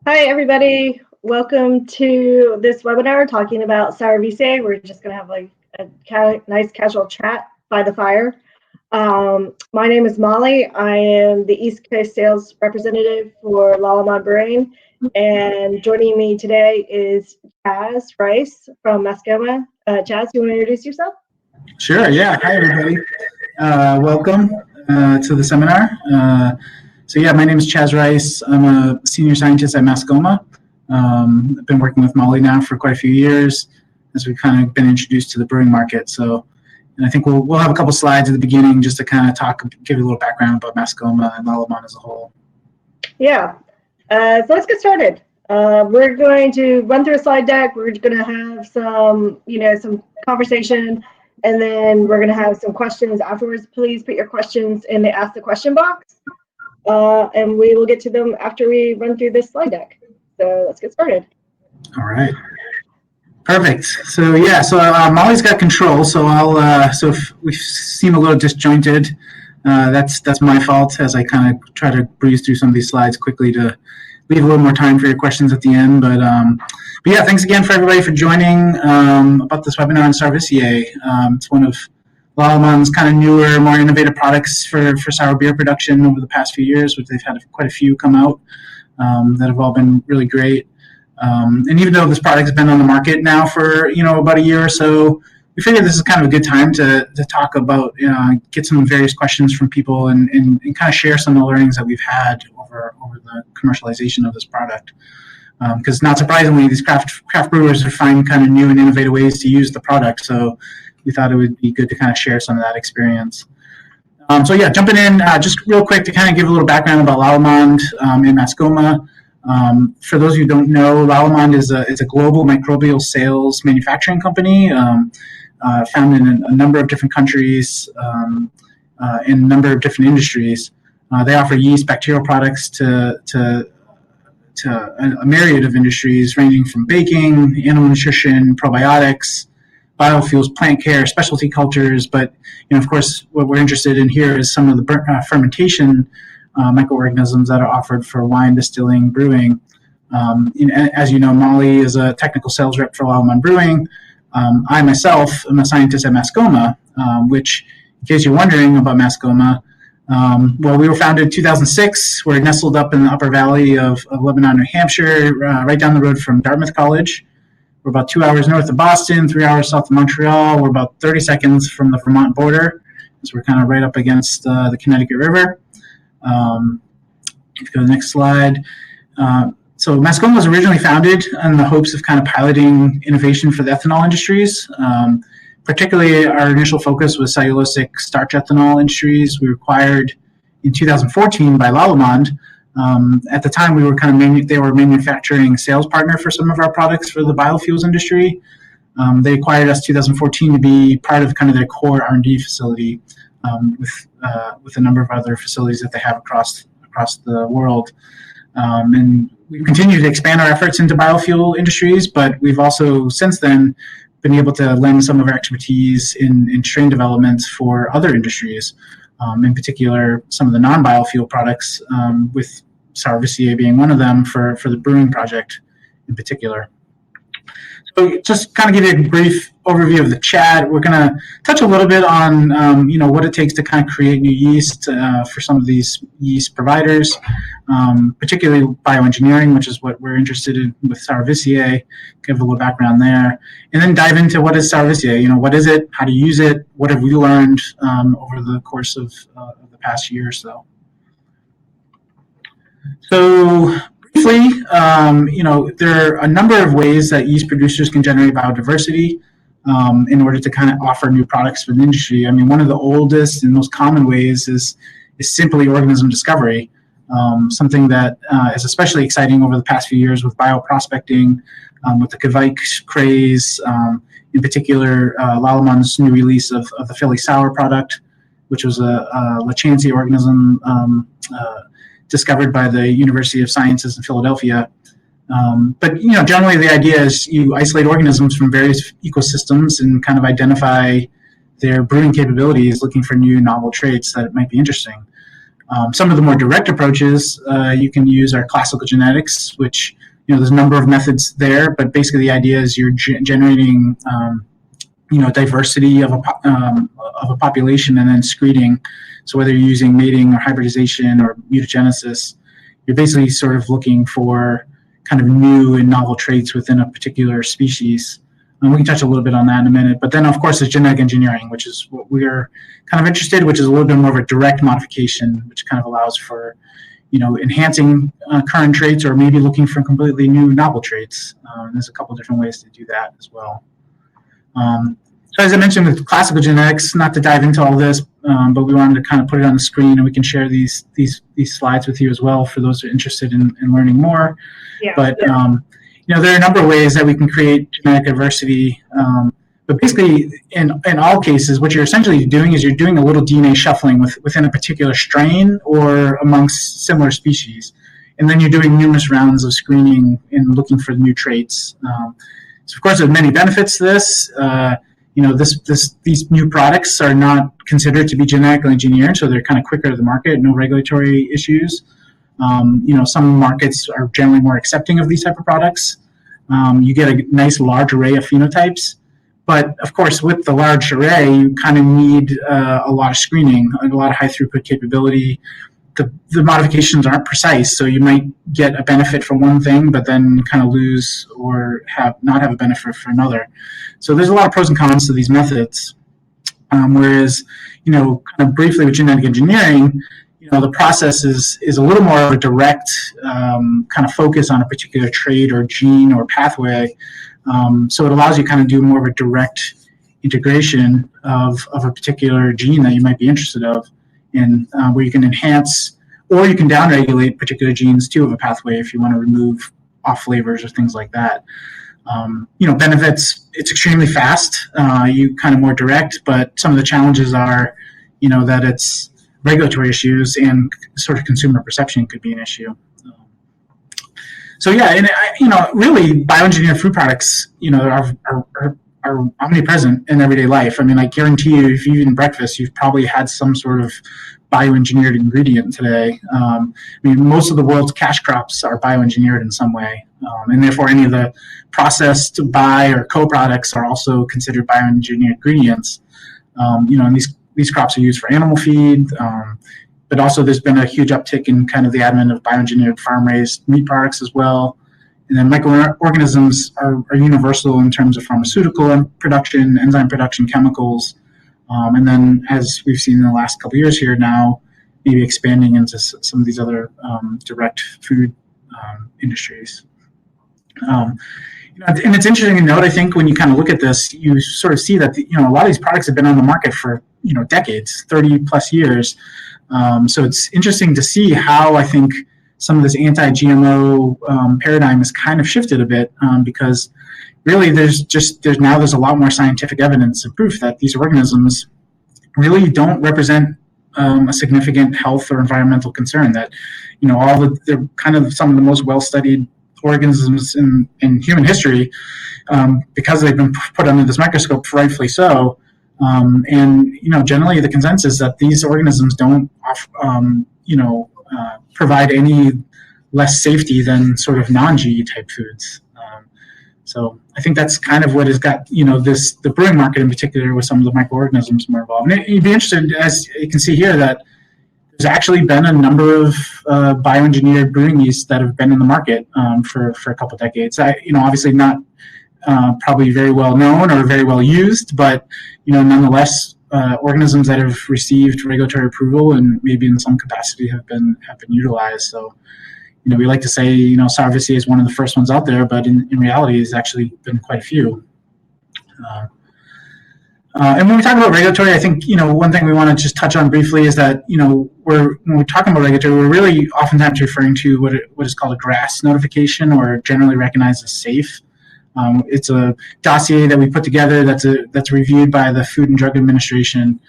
Hi, everybody. Welcome to this webinar talking about Sourvisiae. We're just going to have like a nice casual chat by the fire. My name is Molly. I am the East Coast sales representative for Lallemand Brewing. And joining me today is Chaz Rice from Mascoma. Chaz, you want to introduce yourself? Sure, yeah. Hi, everybody. Welcome to the seminar. My name is Chaz Rice. I'm a senior scientist at Mascoma. I've been working with Molly now for quite a few years as we've kind of been introduced to the brewing market. And I think we'll have a couple slides at the beginning just to kind of give you a little background about Mascoma and Lallemand as a whole. Yeah, so let's get started. We're going to run through a slide deck. We're going to have some conversation, and then we're going to have some questions afterwards. Please put your questions in the Ask the Question box, and we will get to them after we run through this slide deck. So let's get started. All right. Perfect. Molly's got control. So if we seem a little disjointed, that's my fault as I kind of try to breeze through some of these slides quickly to leave a little more time for your questions at the end. But yeah, thanks again for everybody for joining about this webinar on Sourvisiae. It's one of Lallemand's kind of newer, more innovative products for sour beer production over the past few years, which they've had quite a few come out that have all been really great. And even though this product has been on the market now for about a year or so, we figured this is kind of a good time to talk about, get some various questions from people and kind of share some of the learnings that we've had over the commercialization of this product. Because not surprisingly, these craft brewers are finding kind of new and innovative ways to use the product. So we thought it would be good to kind of share some of that experience. Jumping in just real quick to kind of give a little background about Lallemand and Mascoma. For those of you who don't know, Lallemand is a global microbial sales manufacturing company found in a number of different countries in a number of different industries. They offer yeast bacterial products to a myriad of industries ranging from baking, animal nutrition, probiotics, biofuels, plant care, specialty cultures. But of course, what we're interested in here is some of the fermentation microorganisms that are offered for wine distilling, brewing. As you know, Molly is a technical sales rep for Lallemand Brewing. I myself am a scientist at Mascoma, which, in case you're wondering about Mascoma, we were founded in 2006. We're nestled up in the upper valley of Lebanon, New Hampshire, right down the road from Dartmouth College. We're about 2 hours north of Boston, 3 hours south of Montreal. We're about 30 seconds from the Vermont border, so we're kind of right up against the Connecticut River. If you go to the next slide. So Mascoma was originally founded in the hopes of kind of piloting innovation for the ethanol industries. Particularly, our initial focus was cellulosic starch ethanol industries. We were acquired in 2014 by Lallemand. At the time, we were they were a manufacturing sales partner for some of our products for the biofuels industry. They acquired us 2014 to be part of kind of their core R&D facility with a number of other facilities that they have across the world. And we've continued to expand our efforts into biofuel industries, but we've also since then been able to lend some of our expertise in strain developments for other industries, in particular some of the non-biofuel products, with Sourvisiae being one of them for the brewing project in particular. So just kind of give you a brief overview of the chat. We're going to touch a little bit on what it takes to kind of create new yeast for some of these yeast providers, particularly bioengineering, which is what we're interested in with Sourvisiae. Give a little background there, and then dive into what is Sourvisiae. What is it? How to use it? What have we learned over the course of the past year or so? So briefly, there are a number of ways that yeast producers can generate biodiversity in order to kind of offer new products for the industry. I mean, one of the oldest and most common ways is simply organism discovery, something that is especially exciting over the past few years with bioprospecting, with the Kvike craze, in particular, Lallemand's new release of the Philly Sour product, which was a Lactantia organism discovered by the University of Sciences in Philadelphia. But generally the idea is you isolate organisms from various ecosystems and kind of identify their brewing capabilities, looking for new novel traits that might be interesting. Some of the more direct approaches, you can use our classical genetics, which, there's a number of methods there, but basically the idea is you're generating, diversity of a population and then screening. So whether you're using mating or hybridization or mutagenesis, you're basically sort of looking for kind of new and novel traits within a particular species. And we can touch a little bit on that in a minute. But then, of course, there's genetic engineering, which is what we're kind of interested in, which is a little bit more of a direct modification, which kind of allows for, enhancing current traits or maybe looking for completely new novel traits. There's a couple different ways to do that as well. So as I mentioned with classical genetics, not to dive into all this, but we wanted to kind of put it on the screen, and we can share these slides with you as well for those who are interested in learning more. Yeah. But there are a number of ways that we can create genetic diversity. But basically, in all cases, what you're essentially doing is you're doing a little DNA shuffling within a particular strain or amongst similar species. And then you're doing numerous rounds of screening and looking for new traits. So, of course, there are many benefits to this. These new products are not considered to be genetically engineered, so they're kind of quicker to the market, no regulatory issues. Some markets are generally more accepting of these type of products. You get a nice large array of phenotypes. But, of course, with the large array, you kind of need a lot of screening, a lot of high throughput capability. The modifications aren't precise, so you might get a benefit for one thing, but then kind of lose or not have a benefit for another. So there's a lot of pros and cons to these methods. Whereas, kind of briefly with genetic engineering, the process is a little more of a direct kind of focus on a particular trait or gene or pathway. So it allows you kind of do more of a direct integration of a particular gene that you might be interested in, where you can enhance or you can downregulate particular genes too of a pathway if you want to remove off flavors or things like that. Benefits, it's extremely fast, you kind of more direct, but some of the challenges are, that it's regulatory issues and sort of consumer perception could be an issue. So yeah, and really bioengineered food products, are omnipresent in everyday life. I mean, I guarantee you, if you've eaten breakfast, you've probably had some sort of bioengineered ingredient today. Most of the world's cash crops are bioengineered in some way, and therefore any of the processed by or co-products are also considered bioengineered ingredients. And these crops are used for animal feed, but also there's been a huge uptick in kind of the advent of bioengineered farm-raised meat products as well. And then microorganisms are universal in terms of pharmaceutical production, enzyme production, chemicals. And then as we've seen in the last couple of years here now, maybe expanding into some of these other direct food industries. And it's interesting to note, I think, when you kind of look at this, you sort of see that, a lot of these products have been on the market for, decades, 30 plus years. So it's interesting to see how I think some of this anti-GMO paradigm has kind of shifted a bit, because really there's a lot more scientific evidence and proof that these organisms really don't represent a significant health or environmental concern. That they're kind of some of the most well-studied organisms in human history, because they've been put under this microscope, rightfully so. And generally the consensus that these organisms don't provide any less safety than sort of non-GE type foods. So I think that's kind of what has got, the brewing market in particular with some of the microorganisms more involved. And you'd be interested, as you can see here, that there's actually been a number of bioengineered brewing yeasts that have been in the market for a couple decades. Obviously not probably very well known or very well used, but nonetheless, organisms that have received regulatory approval and maybe in some capacity have been utilized. So, we like to say, Sourvisiae is one of the first ones out there, but in reality, there's actually been quite a few. And when we talk about regulatory, I think, one thing we want to just touch on briefly is that, when we're talking about regulatory, we're really oftentimes referring to what is called a GRAS notification, or generally recognized as safe. It's a dossier that we put together that's reviewed by the Food and Drug Administration.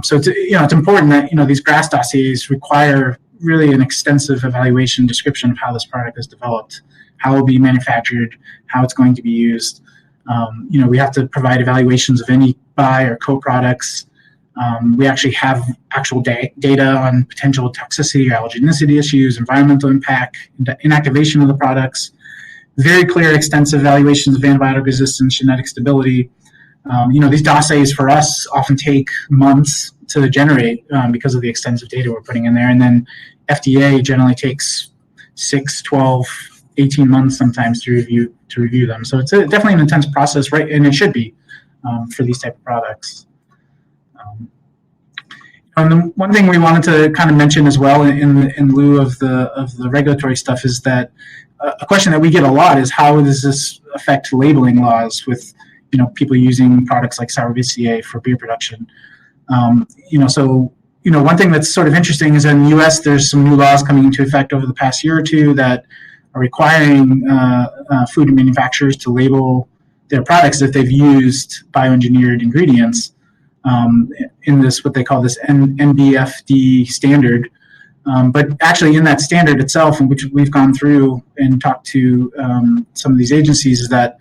So it's important that these GRAS dossiers require really an extensive evaluation description of how this product is developed, how it will be manufactured, how it's going to be used. We have to provide evaluations of any by or co-products. We actually have actual data on potential toxicity or allergenicity issues, environmental impact, inactivation of the products, very clear, extensive evaluations of antibiotic resistance, genetic stability. These dossiers for us often take months to generate because of the extensive data we're putting in there. And then FDA generally takes 6, 12, 18 months sometimes to review them. So it's definitely an intense process, right? And it should be for these type of products. And the one thing we wanted to kind of mention as well in lieu of the regulatory stuff is that a question that we get a lot is how does this affect labeling laws with people using products like Sourvisiae for beer production. One thing that's sort of interesting is in the U.S. there's some new laws coming into effect over the past year or two that are requiring food manufacturers to label their products if they've used bioengineered ingredients in this, what they call this NBFD standard. But actually in that standard itself, in which we've gone through and talked to some of these agencies, is that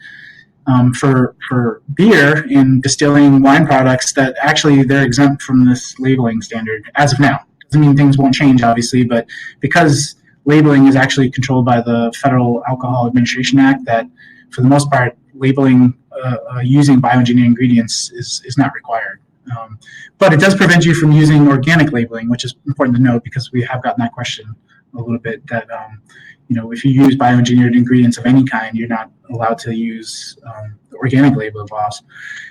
for beer and distilling wine products, that actually they're exempt from this labeling standard as of now. Doesn't mean things won't change, obviously, but because labeling is actually controlled by the Federal Alcohol Administration Act, that for the most part, labeling using bioengineered ingredients is not required. But it does prevent you from using organic labeling, which is important to note because we have gotten that question a little bit, that if you use bioengineered ingredients of any kind, you're not allowed to use organic labeling laws.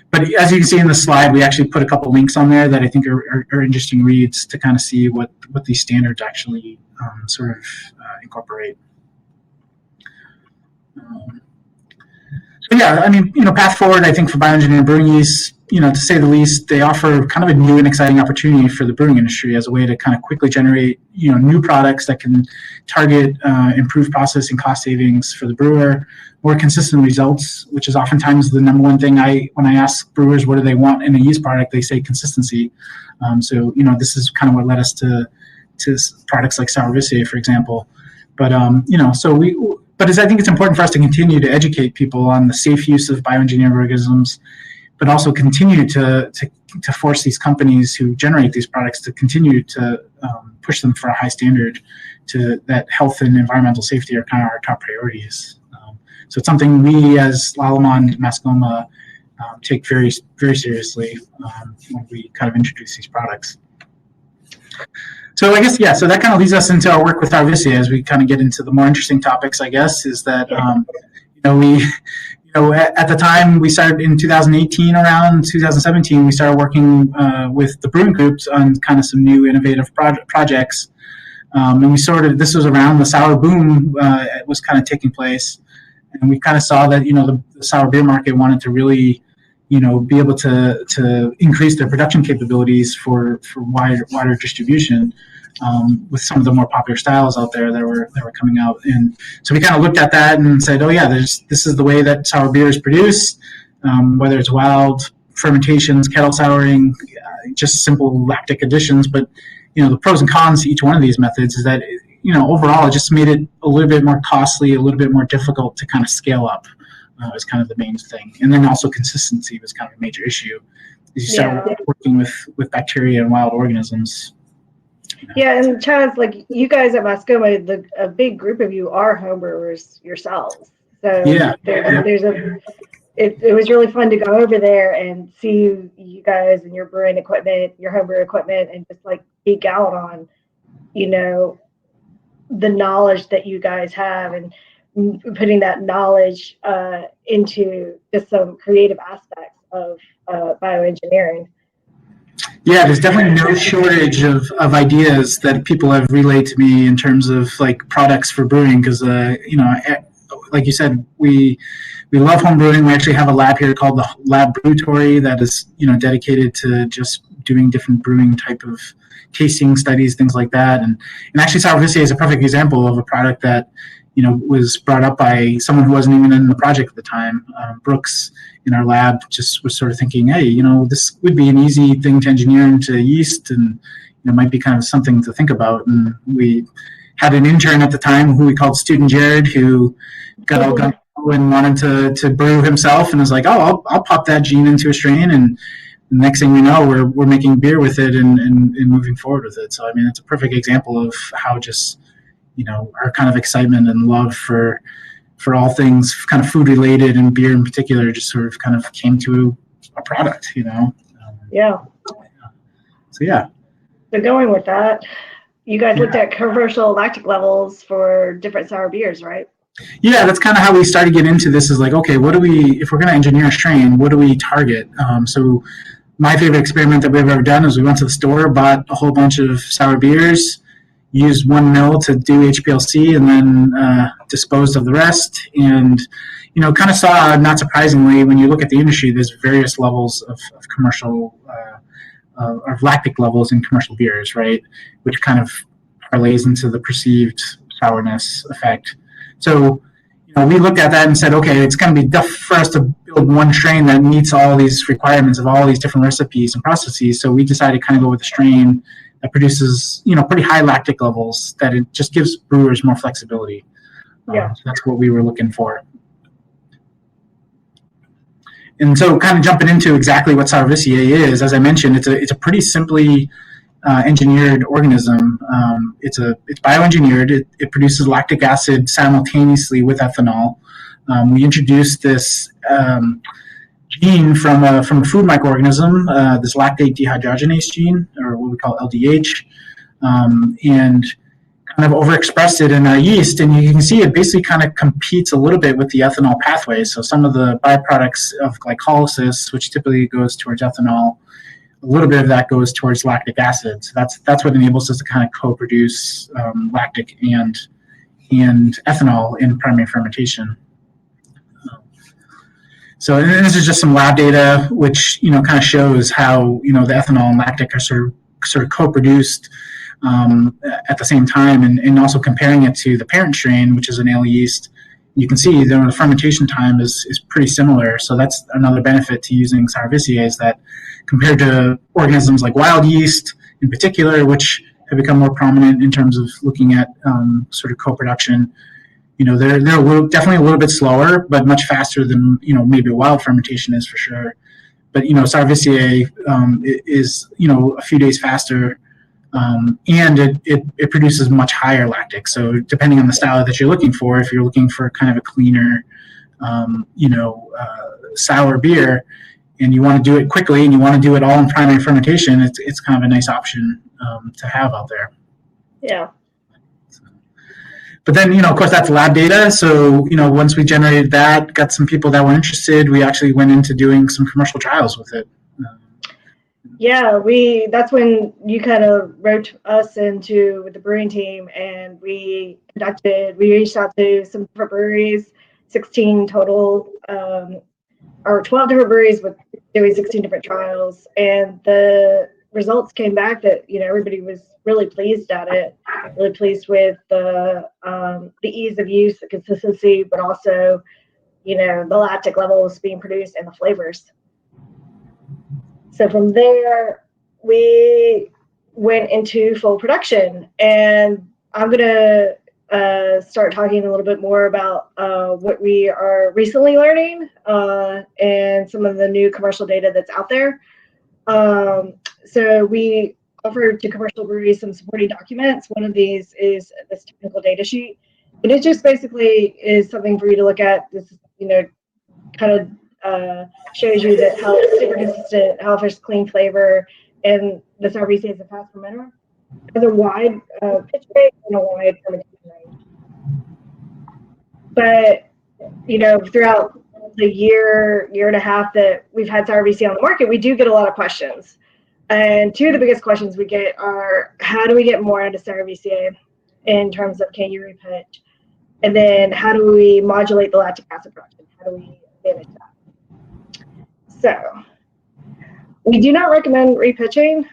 But as you can see in the slide, we actually put a couple links on there that I think are interesting reads to kind of see what these standards actually sort of incorporate. Path forward, I think, for bioengineered brewing yeast, to say the least, they offer kind of a new and exciting opportunity for the brewing industry as a way to kind of quickly generate, new products that can target improved processing cost savings for the brewer, more consistent results, which is oftentimes the number one thing when I ask brewers what do they want in a yeast product, they say consistency. This is kind of what led us to products like Sourvisiae, for example. But I think it's important for us to continue to educate people on the safe use of bioengineered organisms, but also continue to force these companies who generate these products to continue to push them for a high standard, to that health and environmental safety are kind of our top priorities. So it's something we as Lallemand and Mascoma take very, very seriously when we kind of introduce these products. So I guess, so that kind of leads us into our work with Sourvisiae as we kind of get into the more interesting topics, I guess, is that, at the time we started in 2018, around 2017, we started working with the brewing groups on kind of some new innovative projects. And this was around the sour boom was kind of taking place. And we kind of saw that, the sour beer market wanted to really, be able to increase their production capabilities for wider distribution with some of the more popular styles out there that were coming out. And so we kind of looked at that and said, this is the way that sour beer is produced, whether it's wild fermentations, kettle souring, just simple lactic additions. But, the pros and cons to each one of these methods is that, overall it just made it a little bit more costly, a little bit more difficult to kind of scale up. Was kind of the main thing. And then also consistency was kind of a major issue as you start working with bacteria and wild organisms. Yeah, and Chaz, like you guys at Mascoma, a big group of you are homebrewers yourselves. So it was really fun to go over there and see you guys and your brewing equipment, your homebrew equipment, and just like geek out on, the knowledge that you guys have and putting that knowledge into just some creative aspects of bioengineering. Yeah, there's definitely no shortage of ideas that people have relayed to me in terms of like products for brewing because, like you said, we love home brewing. We actually have a lab here called the Lab Brewtory that is, dedicated to just doing different brewing type of tasting studies, things like that. And actually Sourvisiae is a perfect example of a product that, was brought up by someone who wasn't even in the project at the time. Brooks in our lab just was sort of thinking, hey, this would be an easy thing to engineer into yeast and, might be kind of something to think about. And we had an intern at the time who we called Student Jared who got all gung ho and wanted to brew himself and was like, I'll pop that gene into a strain. And the next thing we know, we're making beer with it and moving forward with it. So I mean, it's a perfect example of how just our kind of excitement and love for all things kind of food related and beer in particular just sort of kind of came to a product. Yeah. So yeah. So going with that, you guys looked at commercial lactic levels for different sour beers, right? Yeah, that's kind of how we started getting into this. Is like, okay, if we're going to engineer a strain, what do we target? So my favorite experiment that we've ever done is we went to the store, bought a whole bunch of sour beers, used 1 mil to do HPLC, and then disposed of the rest. And kind of saw, not surprisingly, when you look at the industry, there's various levels of commercial or lactic levels in commercial beers, right? Which kind of parlays into the perceived sourness effect. So, we looked at that and said, okay, it's going to be tough for us to build one strain that meets all these requirements of all these different recipes and processes. So we decided to kind of go with a strain that produces, pretty high lactic levels, that it just gives brewers more flexibility. So that's what we were looking for. And so kind of jumping into exactly what Sourvisiae is, as I mentioned, it's a pretty simply engineered organism. It's bioengineered. It produces lactic acid simultaneously with ethanol. We introduced this gene from a food microorganism, this lactate dehydrogenase gene, or what we call LDH, and kind of overexpressed it in our yeast. And you can see it basically kind of competes a little bit with the ethanol pathway. So some of the byproducts of glycolysis, which typically goes towards ethanol, a little bit of that goes towards lactic acid. So that's what enables us to kind of co-produce lactic and ethanol in primary fermentation. So and this is just some lab data, which kind of shows how the ethanol and lactic are sort of co-produced at the same time, and also comparing it to the parent strain, which is an ale yeast. You can see the fermentation time is pretty similar. So that's another benefit to using Sourvisiae, is that compared to organisms like wild yeast in particular, which have become more prominent in terms of looking at sort of co-production, they're definitely a little bit slower, but much faster than maybe a wild fermentation is for sure. But Sourvisiae is a few days faster. And it produces much higher lactic. So depending on the style that you're looking for, if you're looking for kind of a cleaner, sour beer, and you want to do it quickly and you want to do it all in primary fermentation, it's kind of a nice option to have out there. Yeah. But then, of course, that's lab data. So, once we generated that, got some people that were interested, we actually went into doing some commercial trials with it. Yeah, that's when you kind of wrote us into the brewing team, and we reached out to some different breweries, 16 total, or 12 different breweries with doing 16 different trials. And the results came back that, everybody was really pleased at it, really pleased with the ease of use, the consistency, but also, the lactic levels being produced and the flavors. So from there, we went into full production, and I'm going to start talking a little bit more about what we are recently learning and some of the new commercial data that's out there. So we offered to commercial breweries some supporting documents. One of these is this technical data sheet, and it just basically is something for you to look at. This, kind of shows you that how it's super consistent, how there's clean flavor, and the Sourvisiae is a fast fermenter. Has a wide pitch rate and a wide fermentation range. But throughout the year and a half that we've had Sourvisiae on the market, we do get a lot of questions. And two of the biggest questions we get are, how do we get more out of Sourvisiae in terms of can you repitch? And then how do we modulate the lactic acid production? How do we manage that? So we do not recommend repitching.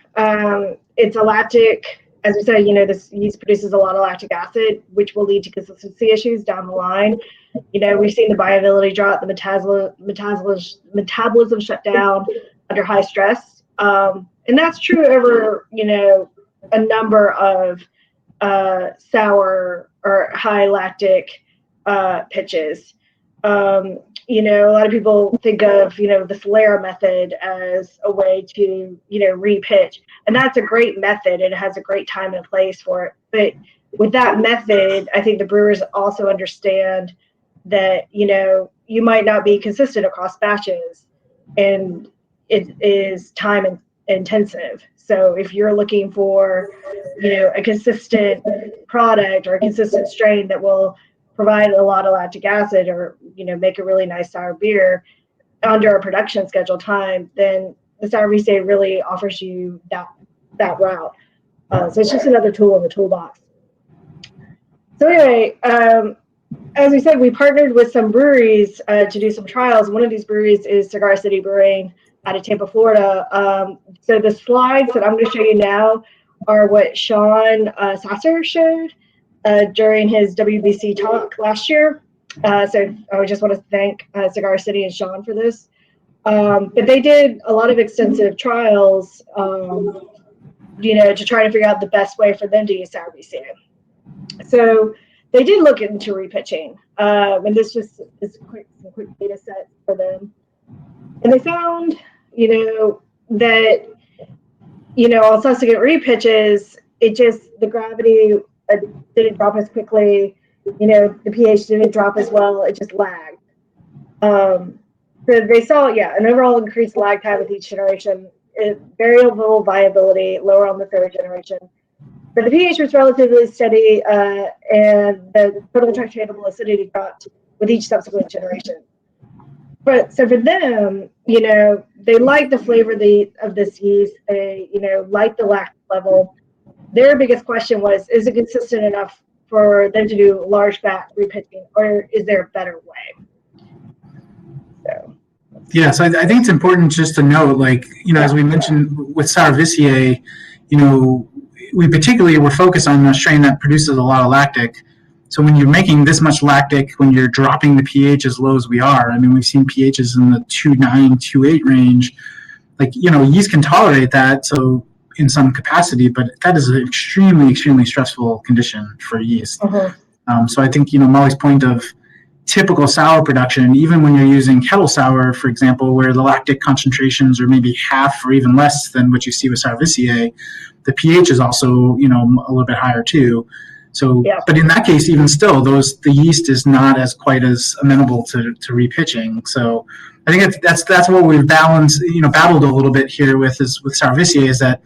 It's a lactic, as we said, this yeast produces a lot of lactic acid, which will lead to consistency issues down the line. We've seen the viability drop, the metabolism shut down under high stress. And that's true over, a number of sour or high lactic pitches. a lot of people think of, the Solera method as a way to, repitch. And that's a great method. It has a great time and place for it. But with that method, I think the brewers also understand that, you might not be consistent across batches, and it is time intensive. So if you're looking for, a consistent product or a consistent strain that will provide a lot of lactic acid, or make a really nice sour beer under a production schedule time, then the Sourvisiae really offers you that route. So it's just another tool in the toolbox. So anyway, as we said, we partnered with some breweries to do some trials. One of these breweries is Cigar City Brewing out of Tampa, Florida. So the slides that I'm going to show you now are what Sean Sasser showed during his WBC talk last year. So I just want to thank Cigar City and Sean for this. But they did a lot of extensive trials, to try to figure out the best way for them to use Sourvisiae. So they did look into repitching, and this just is some quick data set for them. And they found, that, on subsequent repitches, the gravity didn't drop as quickly, the pH didn't drop as well, it just lagged. So they saw, an overall increased lag time with each generation, variable viability, lower on the third generation. But the pH was relatively steady, and the total titratable acidity dropped with each subsequent generation. But so for them, they like the flavor of this yeast. They, like the lactic level. Their biggest question was, is it consistent enough for them to do large batch repitching, or is there a better way? So. Yes, I think it's important just to note, as we mentioned with Sourvisiae, we particularly were focused on a strain that produces a lot of lactic. So when you're making this much lactic, when you're dropping the pH as low as we are, we've seen pHs in the 2.9, 2.8 range. Yeast can tolerate that, so in some capacity, but that is an extremely, extremely stressful condition for yeast. So I think, Molly's point of typical sour production, even when you're using kettle sour, for example, where the lactic concentrations are maybe half or even less than what you see with Sourvisiae, the pH is also, a little bit higher too. So, but in that case, even still, the yeast is not quite as amenable to repitching. So, I think that's what we've battled a little bit here with Sourvisiae, is that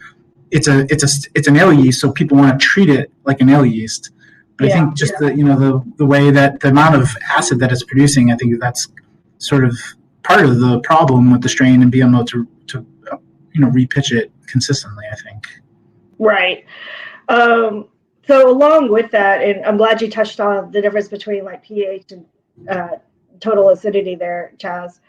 it's an ale yeast, so people want to treat it like an ale yeast. But I think just the way that the amount of acid that it's producing, I think that's sort of part of the problem with the strain, and being able to repitch it consistently, I think. Right. So along with that, and I'm glad you touched on the difference between pH and total acidity there, Chaz.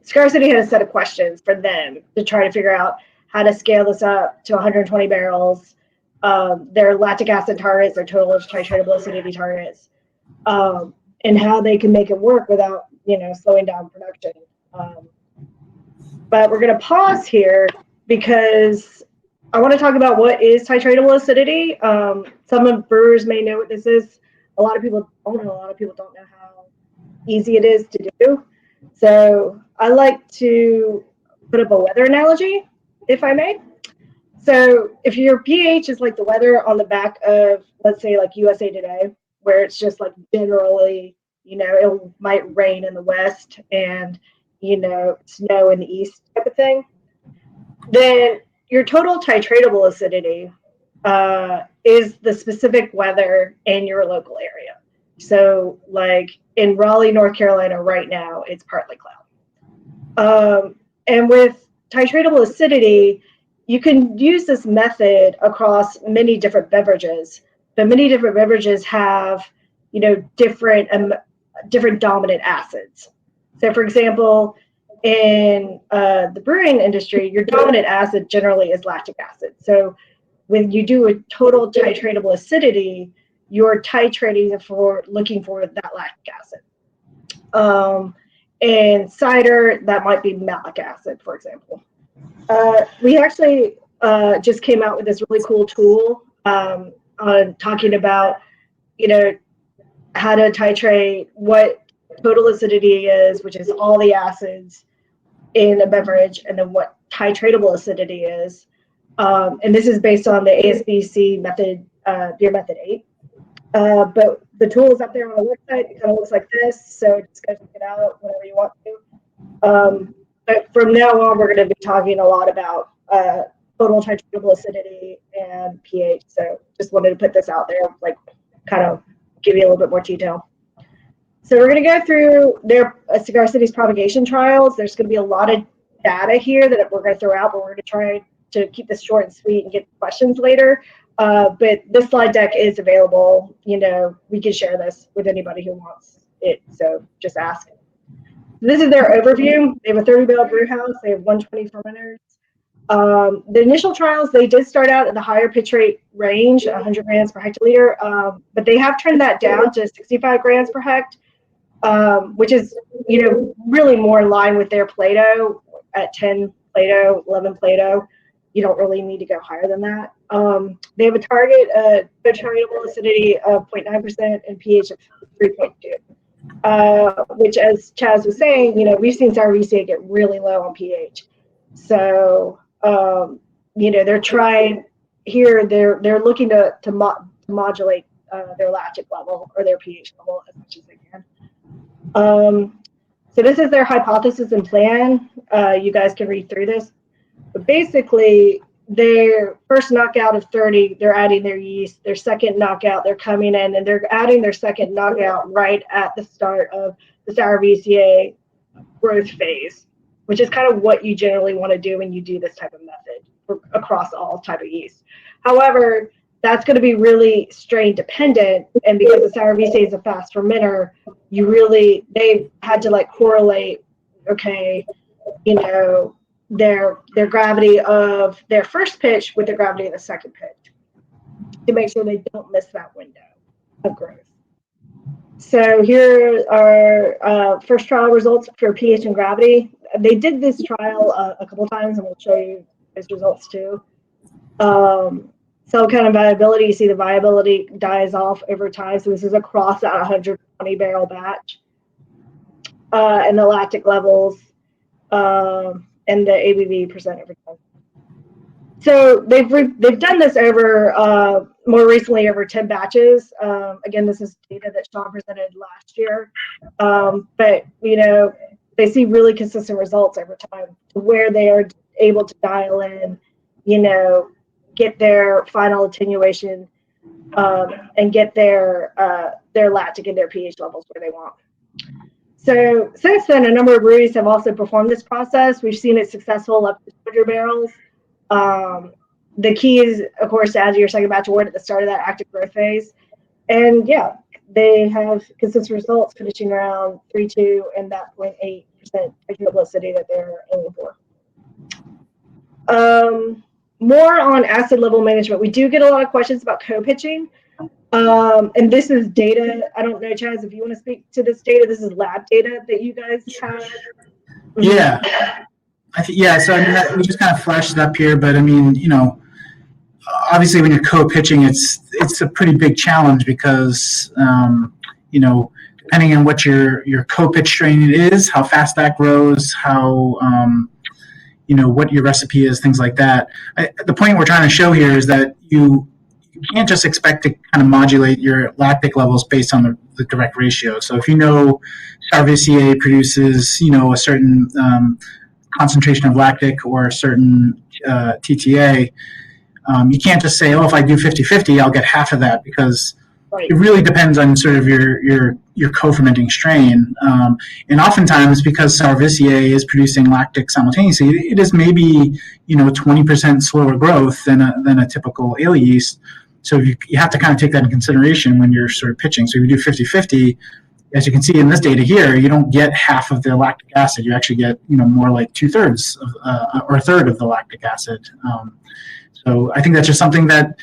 Cigar City had a set of questions for them to try to figure out how to scale this up to 120 barrels, their lactic acid targets, their total titratable acidity targets, and how they can make it work without, slowing down production. But we're going to pause here because I want to talk about what is titratable acidity. Some of brewers may know what this is. A lot of people don't know. A lot of people don't know how easy it is to do. So I like to put up a weather analogy, if I may. So if your pH is like the weather on the back of, let's say, USA Today, where it's just generally, it might rain in the west and, snow in the east type of thing, then your total titratable acidity is the specific weather in your local area. So in Raleigh, North Carolina right now, it's partly cloudy. And with titratable acidity, you can use this method across many different beverages, but many different beverages have, different dominant acids. So for example, in the brewing industry, your dominant acid generally is lactic acid. So when you do a total titratable acidity, you're titrating looking for that lactic acid. In cider, that might be malic acid, for example. We actually just came out with this really cool tool on talking about, how to titrate what total acidity is, which is all the acids in a beverage, and then what titratable acidity is. And this is based on the ASBC method, beer method 8. But the tool is up there on the website. It kind of looks like this, so just go check it out whenever you want to. But from now on, we're going to be talking a lot about total titratable acidity and pH. So just wanted to put this out there, like kind of give you a little bit more detail. So we're going to go through their Cigar City's propagation trials. There's going to be a lot of data here that we're going to throw out, but we're going to try to keep this short and sweet and get questions later. But this slide deck is available. You know, we can share this with anybody who wants it. So just ask. This is their overview. They have a 30-barrel brew house. They have 120 fermenters. The initial trials, they did start out at the higher pitch rate range, 100 grams per hectoliter, but they have turned that down to 65 grams per hect, which is, you know, really more in line with their Plato at 10 Plato, 11 Plato. You don't really need to go higher than that. They have a target titratable acidity of 0.9% and pH of 3.2, which, as Chaz was saying, you know, we've seen Sourvisiae get really low on pH. So, you know, they're trying here. They're looking to modulate their lactic level or their pH level as much as they can. So this is their hypothesis and plan. You guys can read through this. But basically, their first knockout of 30, they're adding their yeast. Their second knockout, they're coming in and they're adding their second knockout right at the start of the Sourvisiae growth phase, which is kind of what you generally want to do when you do this type of method across all type of yeast. However, that's going to be really strain dependent, and because the Sourvisiae is a fast fermenter, they had to like correlate, okay, you know, their gravity of their first pitch with the gravity of the second pitch to make sure they don't miss that window of growth. So here are first trial results for pH and gravity. They did this trial a couple times, and we'll show you those results too. Cell count and viability, you see the viability dies off over time. So this is across that 120 barrel batch. And the lactic levels and the ABV percent over time. So they've done this over more recently over 10 batches. Again, this is data that Sean presented last year, but you know, they see really consistent results over time where they are able to dial in, you know, get their final attenuation and get their lactic and their pH levels where they want. So since then, a number of breweries have also performed this process. We've seen it successful up to 200 barrels. The key is, of course, to add your second batch of wort at the start of that active growth phase. And yeah, they have consistent results finishing around 3.2 and that 0.8% titratable acidity that they're aiming for. More on acid level management. We do get a lot of questions about co-pitching. And this is data. I don't know, Chaz, if you want to speak to this data. This is lab data that you guys have. Yeah. So I mean, we just kind of flashed it up here, but I mean, you know, obviously when you're co-pitching, it's a pretty big challenge because, you know, depending on what your co-pitch strain is, how fast that grows, how, you know, what your recipe is, things like that. The point we're trying to show here is that you can't just expect to kind of modulate your lactic levels based on the direct ratio. So if you know Sourvisiae produces, you know, a certain concentration of lactic or a certain TTA, you can't just say, oh, if I do 50-50, I'll get half of that, because it really depends on sort of your co-fermenting strain. And oftentimes, because Sourvisiae is producing lactic simultaneously, it is maybe, you know, 20% slower growth than a typical ale yeast. So you have to kind of take that in consideration when you're sort of pitching. So if you do 50-50, as you can see in this data here, you don't get half of the lactic acid. You actually get, you know, more like 2/3 or a third of the lactic acid. So I think that's just something that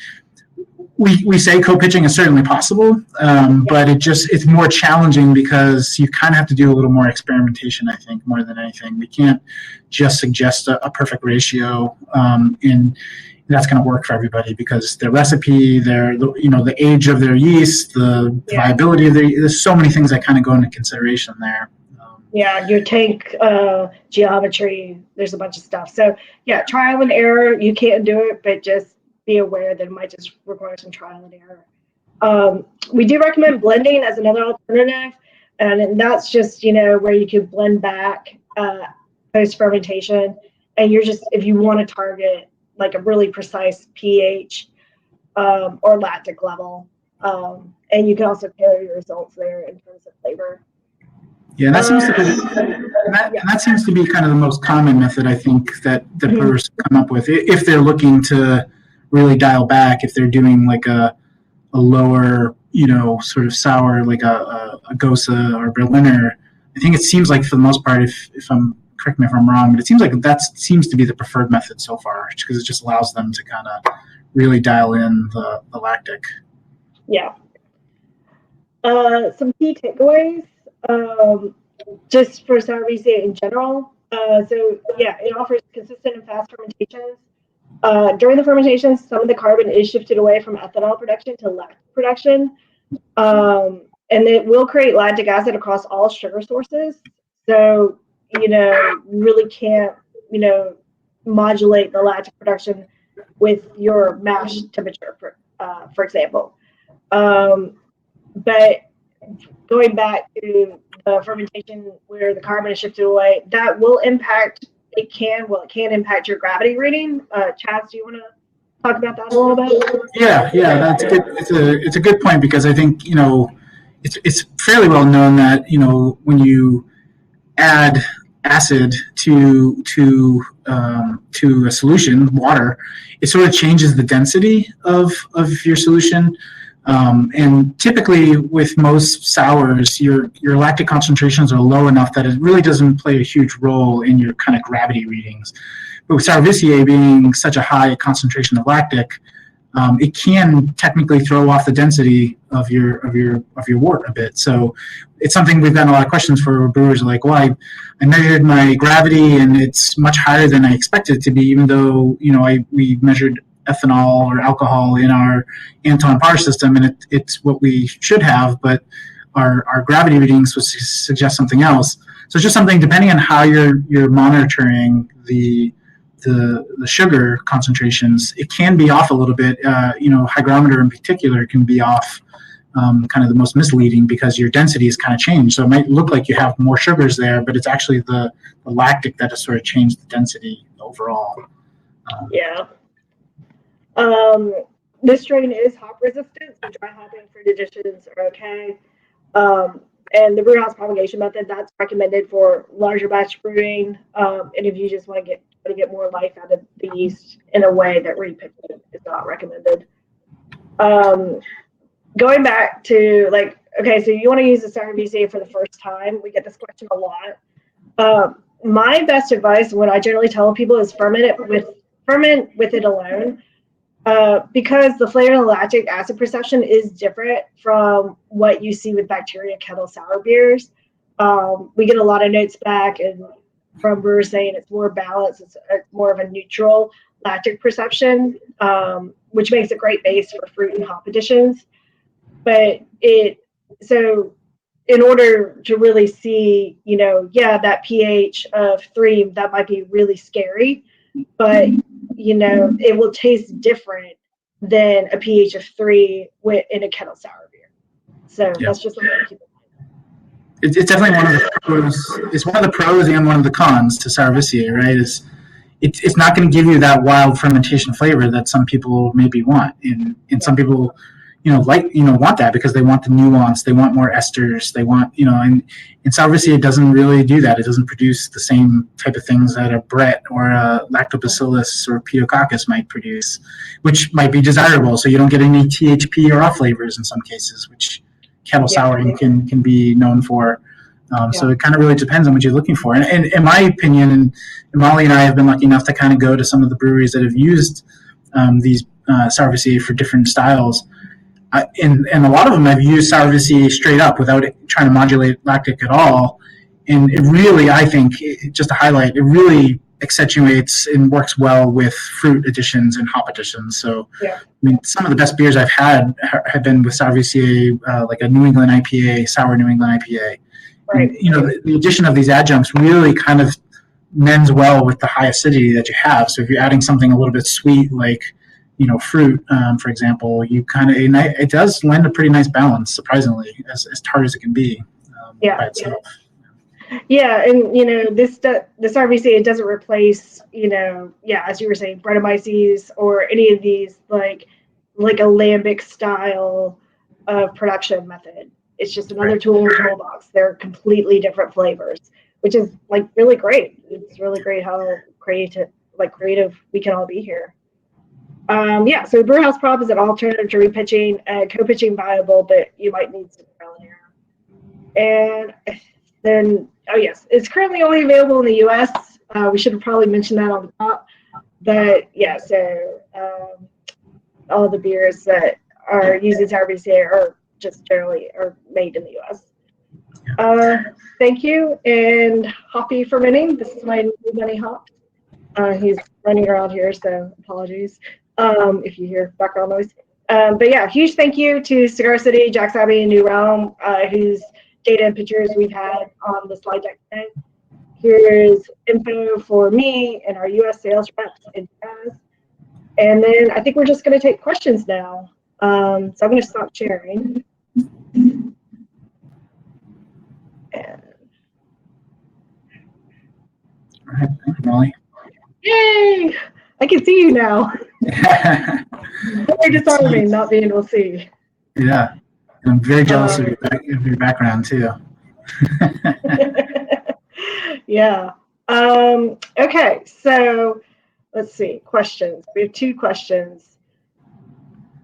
we say co-pitching is certainly possible, but it's more challenging because you kind of have to do a little more experimentation, I think, more than anything. We can't just suggest a perfect ratio, and that's going to work for everybody because their recipe, the age of their yeast, the viability of there's so many things that kind of go into consideration there. Your tank geometry, there's a bunch of stuff. So trial and error, you can't do it, but just be aware that it might just require some trial and error. We do recommend blending as another alternative, and that's just, where you can blend back post-fermentation, and if you want to target like a really precise pH or lactic level, and you can also carry your results there in terms of flavor. Yeah, that seems to be that seems to be kind of the most common method, I think, that brewers come up with if they're looking to really dial back. If they're doing like a lower, sort of sour, like a Gosa or Berliner, I think it seems like for the most part, if I'm correct me if I'm wrong, but it seems like that seems to be the preferred method so far, because it just allows them to kind of really dial in the lactic. Yeah. Some key takeaways. Just for Sourvisiae in general. It offers consistent and fast fermentations. During the fermentations, some of the carbon is shifted away from ethanol production to lactic production. And it will create lactic acid across all sugar sources. So, really can't, modulate the lactic production with your mash temperature, for example. But going back to the fermentation where the carbon is shifted away, that will impact, it can impact your gravity reading. Chaz, do you want to talk about that a little bit? Yeah, that's good. It's a good point, because I think, it's fairly well known that, when you add acid to a solution, water, it sort of changes the density of your solution. And typically with most sours, your lactic concentrations are low enough that it really doesn't play a huge role in your kind of gravity readings. But with Sourvisiae being such a high concentration of lactic, it can technically throw off the density of your wort a bit. So it's something we've gotten a lot of questions for brewers, like, well, I measured my gravity and it's much higher than I expected it to be, even though we measured ethanol or alcohol in our Anton bar system, and it's what we should have, but our gravity readings would suggest something else. So it's just something, depending on how you're monitoring the sugar concentrations, it can be off a little bit. Hygrometer in particular can be off, kind of the most misleading, because your density is kind of changed. So it might look like you have more sugars there, but it's actually the lactic that has sort of changed the density overall. This strain is hop resistant, so dry hopping fruit additions are okay. And the Brewhouse propagation method, that's recommended for larger batch brewing. And if you just want to get more life out of the yeast in a way that repicking is not recommended. Going back to so you want to use the Sourvisiae for the first time. We get this question a lot. My best advice, what I generally tell people, is ferment with it alone. Because the flavor and lactic acid perception is different from what you see with bacteria kettle sour beers. We get a lot of notes back from brewers saying it's more balanced, it's more of a neutral lactic perception, which makes a great base for fruit and hop additions. But so in order to really see, that pH of 3, that might be really scary, but it will taste different than a pH of 3 in a kettle sour beer. So that's just something to keep in mind. It's definitely one of the pros. It's one of the pros and one of the cons to Sourvisiae, right? It's not going to give you that wild fermentation flavor that some people maybe want, and some people want that because they want the nuance, they want more esters, they want, and Sourvisiae doesn't really do that. It doesn't produce the same type of things that a Brett or a Lactobacillus or Pediococcus might produce, which might be desirable. So you don't get any THP or off flavors in some cases, which kettle souring can be known for. So it kind of really depends on what you're looking for. And in my opinion, and Molly and I have been lucky enough to kind of go to some of the breweries that have used these Sourvisiae for different styles. And a lot of them I've used Sourvisiae straight up without trying to modulate lactic at all. And it really, I think, just to highlight, it really accentuates and works well with fruit additions and hop additions. So, Yeah. I mean, some of the best beers I've had have been with Sourvisiae, like a New England IPA, sour New England IPA. Right. And, you know, the addition of these adjuncts really kind of mends well with the high acidity that you have. So if you're adding something a little bit sweet, like, you know, fruit, for example, you kind of, it does lend a pretty nice balance, surprisingly, as tart as it can be by itself. Yeah, and you know, this the Sourvisiae, it doesn't replace, you know, as you were saying, Brettanomyces or any of these like a lambic style of production method. It's just another tool in the toolbox. They're completely different flavors, which is like really great. It's really great how creative we can all be here. So the Brewhouse prop is an alternative to repitching, co-pitching viable, but you might need some trial and error. And then, it's currently only available in the U.S. We should have probably mentioned that on the top. But all the beers that are using Sourvisiae are just generally are made in the U.S. Thank you, and Hoppy fermenting. This is my new bunny Hop. He's running around here, so apologies if you hear background noise. But yeah, huge thank you to Cigar City, Jack's Abbey, and New Realm, whose data and pictures we've had on the slide deck today. Here's info for me and our U.S. sales reps and Chaz. And then I think we're just going to take questions now. So I'm going to stop sharing. And All right, thank you, Molly. yay! I can see you now. Very disarming not being able to see. Yeah, I'm very jealous of your background too. Yeah. Okay, so let's see. Questions. We have 2 questions.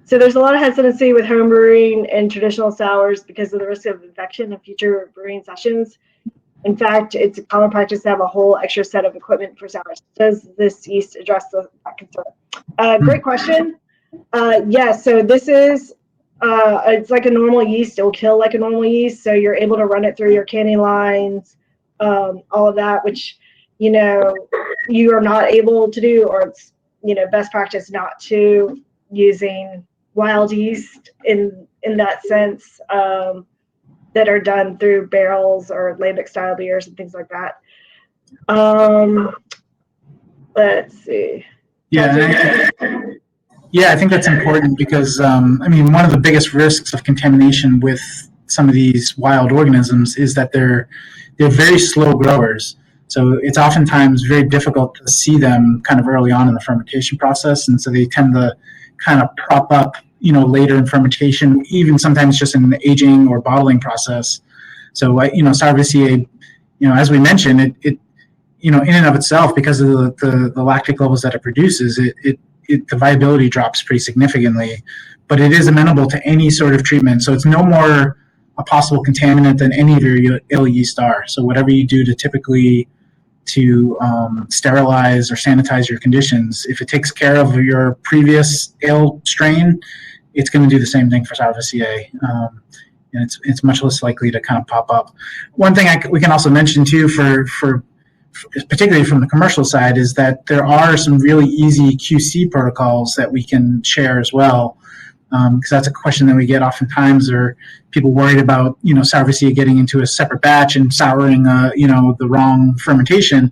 So there's a lot of hesitancy with home brewing and traditional sours because of the risk of infection in future brewing sessions. In fact, it's a common practice to have a whole extra set of equipment for sours. Does this yeast address that concern? Great question. So this is, it's like a normal yeast. It will kill like a normal yeast. So you're able to run it through your canning lines, all of that, which, you know, you are not able to do, or it's, you know, best practice not to using wild yeast in that sense. That are done through barrels or lambic style beers and things like that. Let's see. Yeah, I think that's important because, I mean, one of the biggest risks of contamination with some of these wild organisms is that they're very slow growers. So it's oftentimes very difficult to see them kind of early on in the fermentation process, and so they tend to kind of prop up, you know, later in fermentation, even sometimes just in the aging or bottling process. So, you know, Sourvisiae, you know, as we mentioned, it you know, in and of itself, because of the lactic levels that it produces, the viability drops pretty significantly, but it is amenable to any sort of treatment. So it's no more a possible contaminant than any of your ill yeast are. So whatever you do to typically sterilize or sanitize your conditions, if it takes care of your previous ale strain, it's going to do the same thing for Sourvisiae, and it's much less likely to kind of pop up. One thing we can also mention too, for particularly from the commercial side, is that there are some really easy QC protocols that we can share as well, because that's a question that we get oftentimes, or people worried about, you know, Sourvisiae getting into a separate batch and souring, you know, the wrong fermentation.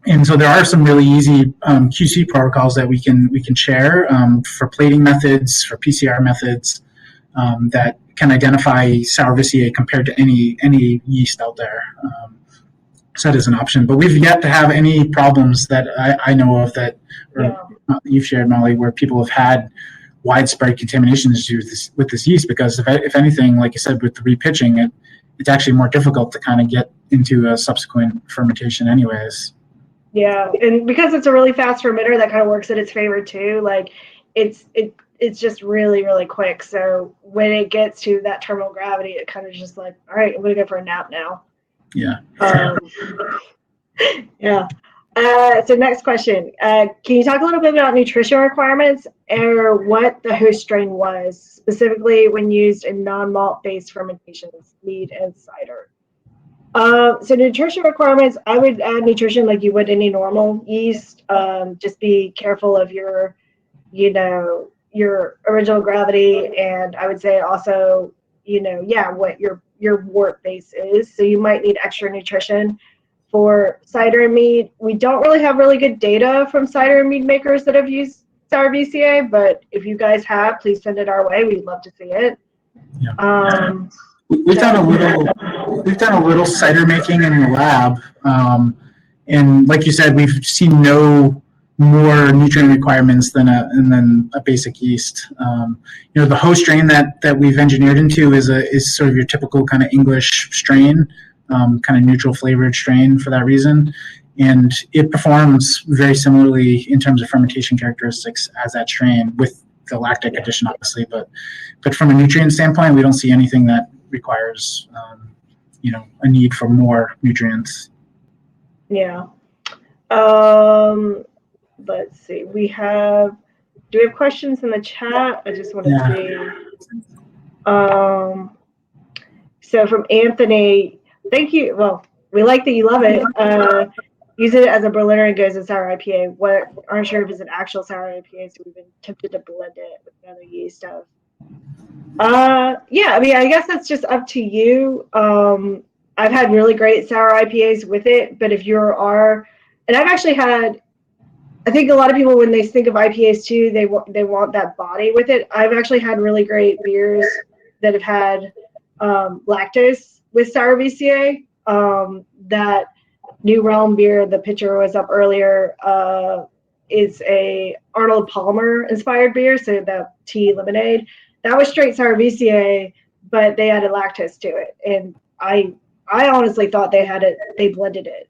And so there are some really easy QC protocols that we can share for plating methods, for PCR methods, that can identify Sourvisiae compared to any yeast out there. So that is an option. But we've yet to have any problems that I know of that you've shared, Molly, where people have had widespread contamination issues with this yeast, because if anything, like you said, with the repitching, it's actually more difficult to kind of get into a subsequent fermentation anyways. Yeah, and because it's a really fast fermenter, that kind of works in its favor too. Like it's just really, really quick. So when it gets to that terminal gravity, it kind of just like, all right, I'm gonna go for a nap now. Yeah. Yeah. So next question. Can you talk a little bit about nutrition requirements or what the host strain was, specifically when used in non-malt based fermentations, mead and cider? So nutrition requirements, I would add nutrition like you would any normal yeast. Just be careful of your original gravity, and I would say also, what your wort base is. So you might need extra nutrition. For cider and mead, we don't really have really good data from cider and mead makers that have used Sourvisiae, but if you guys have, please send it our way. We'd love to see it. Yeah. We've done a little cider making in the lab, and like you said, we've seen no more nutrient requirements than a basic yeast. The host strain that we've engineered into is sort of your typical kind of English strain. Kind of neutral flavored strain for that reason, and it performs very similarly in terms of fermentation characteristics as that strain, with the lactic addition obviously, but from a nutrient standpoint we don't see anything that requires a need for more nutrients. Let's see, do we have questions in the chat? I just want to see. So from Anthony, thank you. Well, we like that you love it. Use it as a Berliner and goes in sour IPA. Aren't sure if it's an actual sour IPA, so we've been tempted to blend it with another yeast of. I guess that's just up to you. I've had really great sour IPAs with it, but if and I've actually had, I think a lot of people when they think of IPAs too, they want that body with it. I've actually had really great beers that have had lactose with Sourvisiae. That New Realm beer, the picture was up earlier, is a Arnold Palmer inspired beer, so the tea lemonade. That was straight Sourvisiae, but they added lactose to it. And I honestly thought they blended it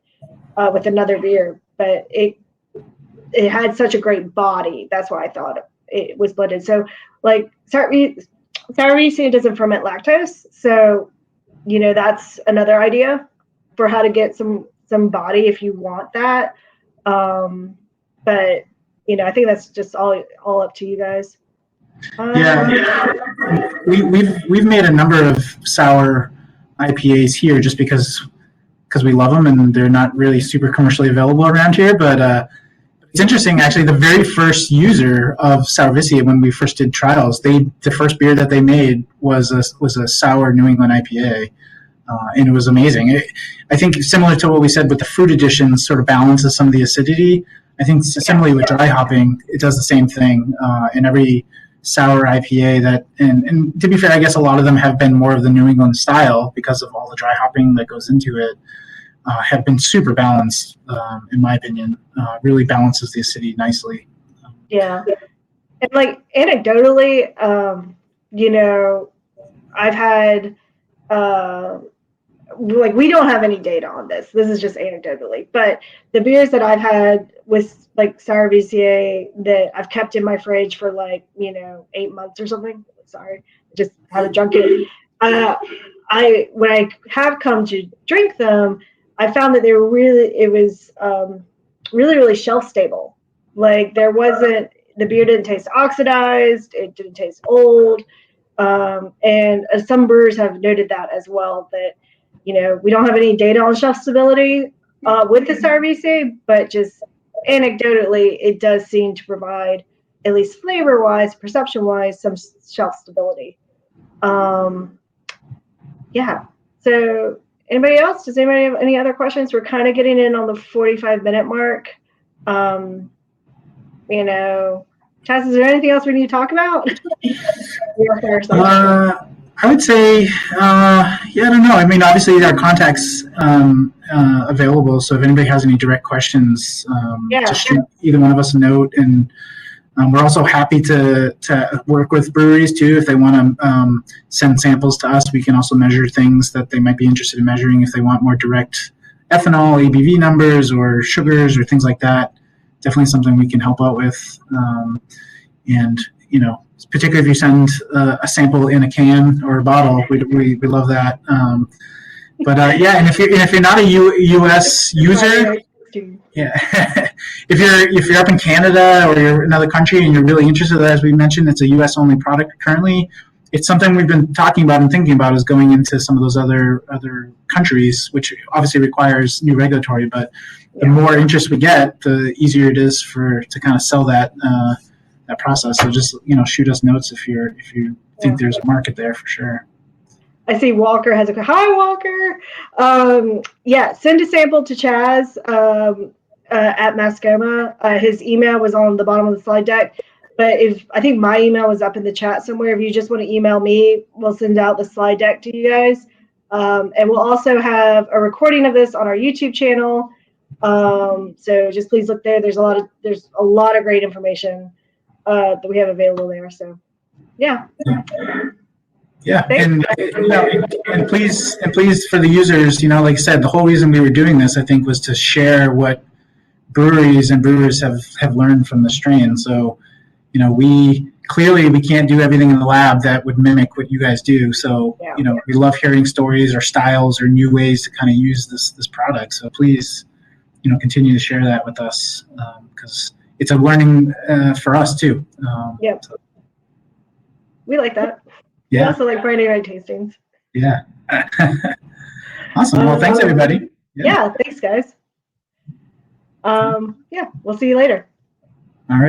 with another beer, but it had such a great body. That's why I thought it was blended. So like Sourvisiae doesn't ferment lactose, so that's another idea for how to get some body if you want that. But I think that's just all up to you guys. We've made a number of sour IPAs here just because we love them and they're not really super commercially available around here. But it's interesting, actually, the very first user of Sourvisiae when we first did trials, the first beer that they made was a sour New England IPA. And it was amazing. I think similar to what we said with the fruit addition sort of balances some of the acidity. I think similarly with dry hopping, it does the same thing in every sour IPA and to be fair, I guess a lot of them have been more of the New England style because of all the dry hopping that goes into it, have been super balanced, in my opinion. Really balances the acidity nicely. Yeah. And like anecdotally, I've had, we don't have any data on this. This is just anecdotally. But the beers that I've had with like Sourvisiae that I've kept in my fridge for 8 months or something. Sorry, just haven't drunk it. When I have come to drink them, I found that it was really, really shelf stable. Like the beer didn't taste oxidized. It didn't taste old. And some brewers have noted that as well, that we don't have any data on shelf stability with the Sourvisiae, but just anecdotally, it does seem to provide, at least flavor-wise, perception-wise, some shelf stability. So anybody else? Does anybody have any other questions? We're kind of getting in on the 45-minute mark. Chaz, is there anything else we need to talk about? I would say, I don't know. I mean, obviously there are contacts available, so if anybody has any direct questions, just shoot either one of us a note. And we're also happy to work with breweries too. If they want to send samples to us, we can also measure things that they might be interested in measuring if they want more direct ethanol, ABV numbers, or sugars, or things like that. Definitely something we can help out with. And particularly if you send a sample in a can or a bottle, we love that. And if you're not a U.S. user, Cheers. Yeah. if you're up in Canada or you're in another country and you're really interested, as we mentioned, it's a U.S. only product currently. It's something we've been talking about and thinking about is going into some of those other countries, which obviously requires new regulatory. But the more interest we get, the easier it is to kind of sell that process. So just shoot us notes if you think there's a market there for sure. I see Walker has a hi Walker. Send a sample to Chaz at Mascoma. His email was on the bottom of the slide deck. But I think my email was up in the chat somewhere. If you just want to email me, we'll send out the slide deck to you guys. And we'll also have a recording of this on our YouTube channel. So just please look there. There's a lot of great information that we have available there. So yeah. Yeah, and please for the users, like I said, the whole reason we were doing this, I think, was to share what breweries and brewers have learned from the strain. So, we can't do everything in the lab that would mimic what you guys do. So, we love hearing stories or styles or new ways to kind of use this product. So please, continue to share that with us because it's a learning for us too. So. We like that. Yeah. We also like Friday night tastings. Yeah. Awesome. Well, thanks everybody. Yeah, thanks guys. We'll see you later.